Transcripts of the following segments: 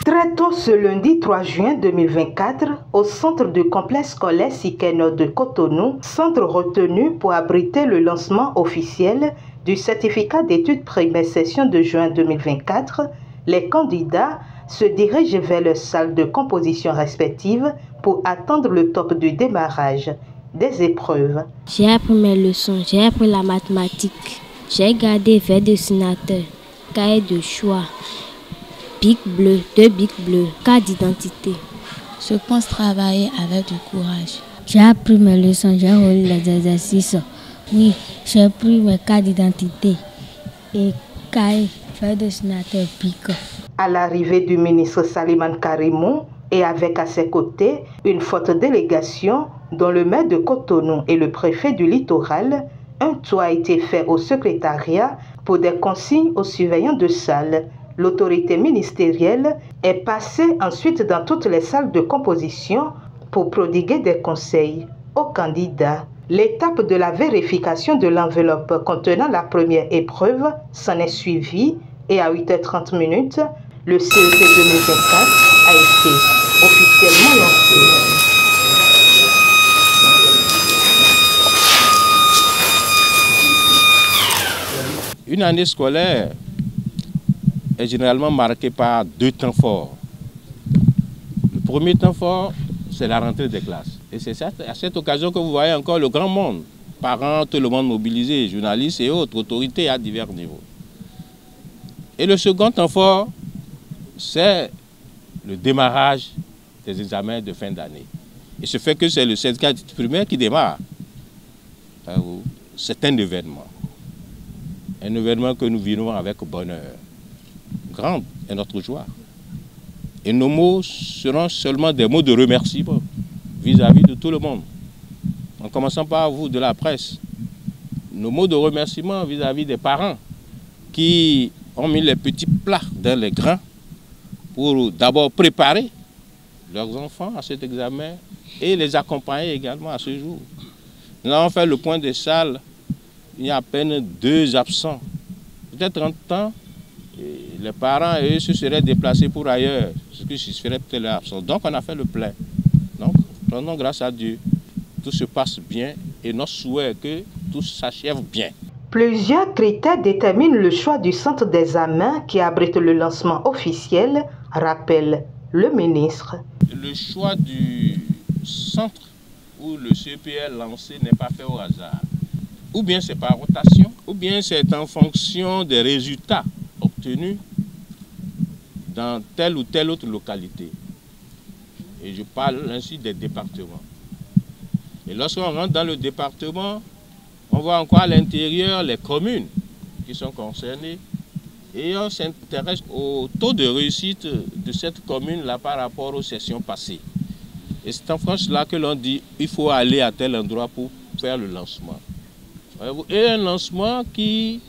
Très tôt ce lundi 3 juin 2024, au centre du complexe scolaire Sikeno de Cotonou, centre retenu pour abriter le lancement officiel du certificat d'études primaires session de juin 2024, les candidats se dirigent vers leur salle de composition respective pour attendre le top du démarrage des épreuves. J'ai appris mes leçons, j'ai appris la mathématique, j'ai gardé vers dessinateur, cahier de choix, bic bleu, 2 bics bleus, carte d'identité. Je pense travailler avec du courage. J'ai appris mes leçons, j'ai relu les exercices. Oui, j'ai pris mes cartes d'identité et cahier, vers dessinateur, bic. À l'arrivée du ministre Saliman Karimou et avec à ses côtés une forte délégation dont le maire de Cotonou et le préfet du littoral, un tour a été fait au secrétariat pour des consignes aux surveillants de salle. L'autorité ministérielle est passée ensuite dans toutes les salles de composition pour prodiguer des conseils aux candidats. L'étape de la vérification de l'enveloppe contenant la première épreuve s'en est suivie et à 8h30, le CEP 2024 a été officiellement lancé. Une année scolaire est généralement marquée par 2 temps forts. Le premier temps fort, c'est la rentrée des classes. Et c'est à cette occasion que vous voyez encore le grand monde, parents, tout le monde mobilisé, journalistes et autres, autorités à divers niveaux. Et le second temps fort, c'est le démarrage des examens de fin d'année. Et ce fait que c'est le syndicat primaire qui démarre. C'est un événement. Un événement que nous vivons avec bonheur. Grande est notre joie. Et nos mots seront seulement des mots de remerciement vis-à-vis de tout le monde. En commençant par vous de la presse. Nos mots de remerciement vis-à-vis des parents qui ont mis les petits plats dans les grains pour d'abord préparer leurs enfants à cet examen et les accompagner également à ce jour. Nous avons fait le point des salles, il y a à peine 2 absents. Peut-être en temps, les parents, eux, se seraient déplacés pour ailleurs, ce qui susciterait peut-être leur absence. Donc on a fait le plein. Donc, rendons grâce à Dieu. Tout se passe bien et notre souhait est que tout s'achève bien. Plusieurs critères déterminent le choix du centre d'examen qui abrite le lancement officiel, rappelle le ministre. Le choix du centre où le CEP est lancé n'est pas fait au hasard. Ou bien c'est par rotation, ou bien c'est en fonction des résultats obtenus dans telle ou telle autre localité. Et je parle ainsi des départements. Et lorsqu'on rentre dans le département, on voit encore à l'intérieur les communes qui sont concernées et on s'intéresse au taux de réussite de cette commune-là par rapport aux sessions passées. Et c'est en France là que l'on dit qu'il faut aller à tel endroit pour faire le lancement. Et un lancement qui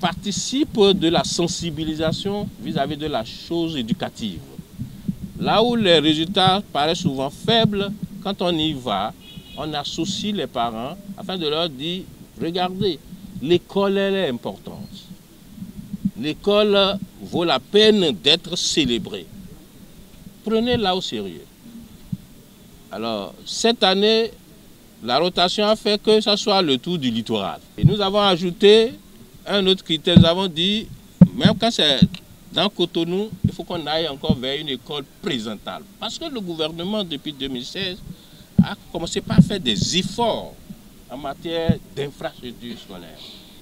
participe de la sensibilisation vis-à-vis de la chose éducative. Là où les résultats paraissent souvent faibles, quand on y va, on associe les parents afin de leur dire, regardez, l'école elle est importante. L'école vaut la peine d'être célébrée. Prenez-la au sérieux. Alors, cette année, la rotation a fait que ce soit le tour du littoral. Et nous avons ajouté un autre critère. Nous avons dit, même quand c'est dans Cotonou, il faut qu'on aille encore vers une école présentable. Parce que le gouvernement, depuis 2016, a commencé par faire des efforts en matière d'infrastructures scolaires,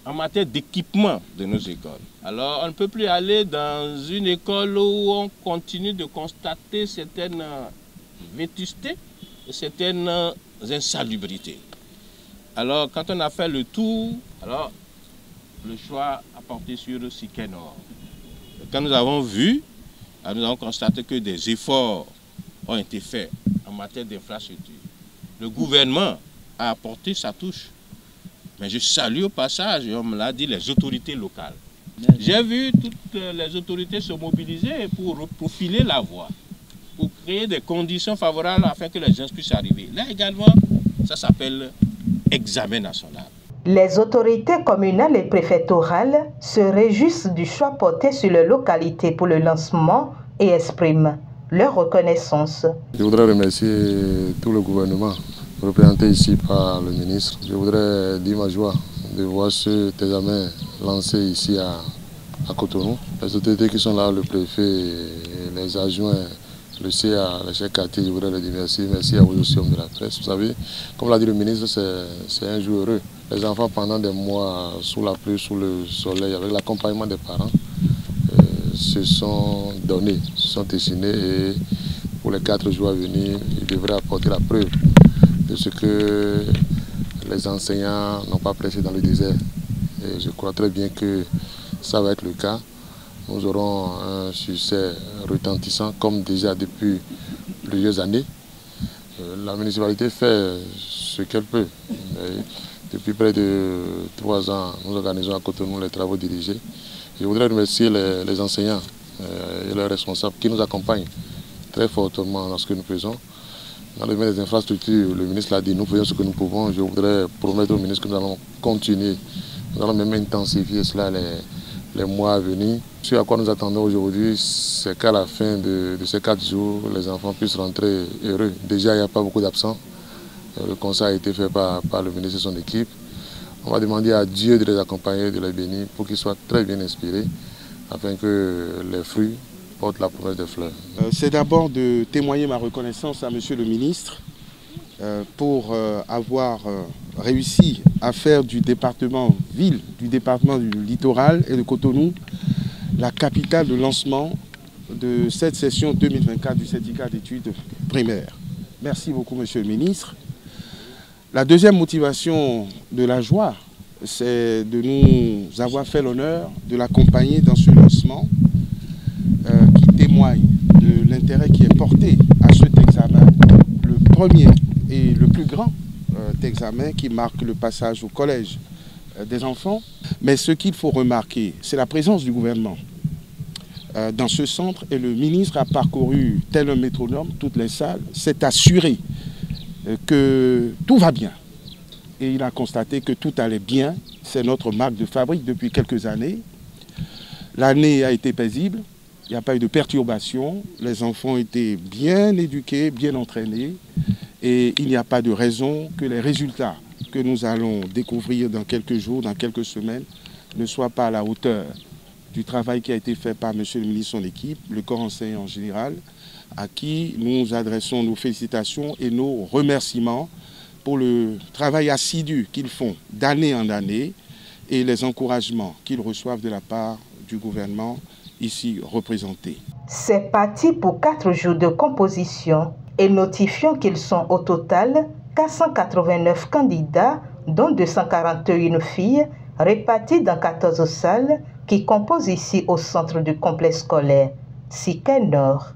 en matière d'équipement de nos écoles. Alors, on ne peut plus aller dans une école où on continue de constater certaines vétustés et certaines insalubrités. Alors, quand on a fait le tour, alors le choix a porté sur le Sikeno. Quand nous avons vu, nous avons constaté que des efforts ont été faits en matière d'infrastructure. Le gouvernement a apporté sa touche. Mais je salue au passage, on me l'a dit, les autorités locales. J'ai vu toutes les autorités se mobiliser pour profiler la voie, pour créer des conditions favorables afin que les gens puissent arriver. Là également, ça s'appelle examen national. Les autorités communales et préfectorales se réjouissent du choix porté sur les localités pour le lancement et expriment leur reconnaissance. Je voudrais remercier tout le gouvernement représenté ici par le ministre. Je voudrais dire ma joie de voir cet examen lancé ici à Cotonou. Les autorités qui sont là, le préfet, les adjoints, le CA, les chefs quartiers, je voudrais leur dire merci. Merci à vous aussi, hommes de la presse. Vous savez, comme l'a dit le ministre, c'est un jour heureux. Les enfants, pendant des mois, sous la pluie, sous le soleil, avec l'accompagnement des parents, se sont donnés, se sont dessinés et pour les 4 jours à venir, ils devraient apporter la preuve de ce que les enseignants n'ont pas prêché dans le désert. Et je crois très bien que ça va être le cas. Nous aurons un succès retentissant comme déjà depuis plusieurs années. La municipalité fait ce qu'elle peut. Mais depuis près de 3 ans, nous organisons à Cotonou les travaux dirigés. Je voudrais remercier les enseignants et leurs responsables qui nous accompagnent très fortement dans ce que nous faisons. Dans le domaine des infrastructures, le ministre l'a dit, nous faisons ce que nous pouvons. Je voudrais promettre au ministre que nous allons continuer. Nous allons même intensifier cela les mois à venir. Ce à quoi nous attendons aujourd'hui, c'est qu'à la fin de ces 4 jours, les enfants puissent rentrer heureux. Déjà, il n'y a pas beaucoup d'absents. Le conseil a été fait par le ministre et son équipe. On va demander à Dieu de les accompagner, de les bénir pour qu'ils soient très bien inspirés afin que les fruits portent la promesse des fleurs. C'est d'abord de témoigner ma reconnaissance à Monsieur le ministre pour avoir réussi à faire du département ville, du département du littoral et de Cotonou, la capitale de lancement de cette session 2024 du syndicat d'études primaires. Merci beaucoup, Monsieur le ministre. La deuxième motivation de la joie, c'est de nous avoir fait l'honneur de l'accompagner dans ce lancement qui témoigne de l'intérêt qui est porté à cet examen, le premier et le plus grand examen qui marque le passage au collège des enfants. Mais ce qu'il faut remarquer, c'est la présence du gouvernement dans ce centre et le ministre a parcouru tel un métronome toutes les salles, s'est assuré que tout va bien. Et il a constaté que tout allait bien. C'est notre marque de fabrique depuis quelques années. L'année a été paisible. Il n'y a pas eu de perturbation. Les enfants étaient bien éduqués, bien entraînés. Et il n'y a pas de raison que les résultats que nous allons découvrir dans quelques jours, dans quelques semaines, ne soient pas à la hauteur du travail qui a été fait par Monsieur le ministre et son équipe, le corps enseignant en général, à qui nous adressons nos félicitations et nos remerciements pour le travail assidu qu'ils font d'année en année et les encouragements qu'ils reçoivent de la part du gouvernement ici représenté. C'est parti pour 4 jours de composition et notifions qu'ils sont au total 489 candidats, dont 241 filles, réparties dans 14 salles qui composent ici au centre du complexe scolaire Sikai Nord.